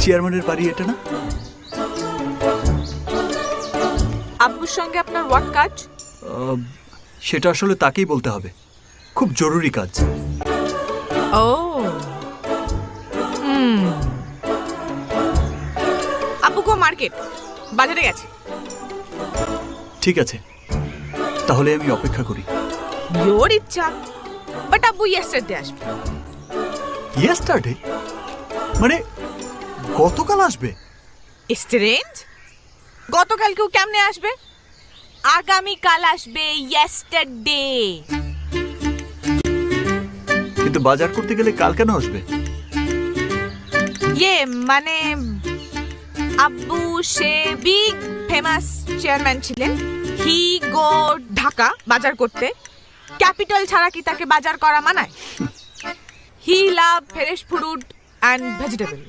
চেয়ারম্যানের বাড়ি এটা না? আব্বুর সঙ্গে আপনার হোয়াট কাজ? সেটা আসলে তাকেই বলতে হবে, খুব জরুরি কাজ। ও আব্বু কো মার্কেট, বাজারে গেছে। ঠিক আছে, তাহলে আমি অপেক্ষা করি। ইয়োর ইচ্ছা, বাট আব্বু ইয়েস্টারডে আসবে। ইয়েস্টারডে মানে গতকাল আসবে? স্ট্রেঞ্জ, গতকালকেও কেমনে আসবে? আগামীকাল আসবে, ইয়েস্টারডে। কিন্তু বাজার করতে গেলে কাল কেন আসবে? ইয়ে মানে আব্বু সে বিগ ফেমাস চেয়ারম্যান ছিলেন। হি গো ঢাকা বাজার করতে। ক্যাপিটাল ছাড়া কি তাকে বাজার করা মানায়? হি লাভ ফ্রেশ ফ্রুট অ্যান্ড ভেজিটেবল।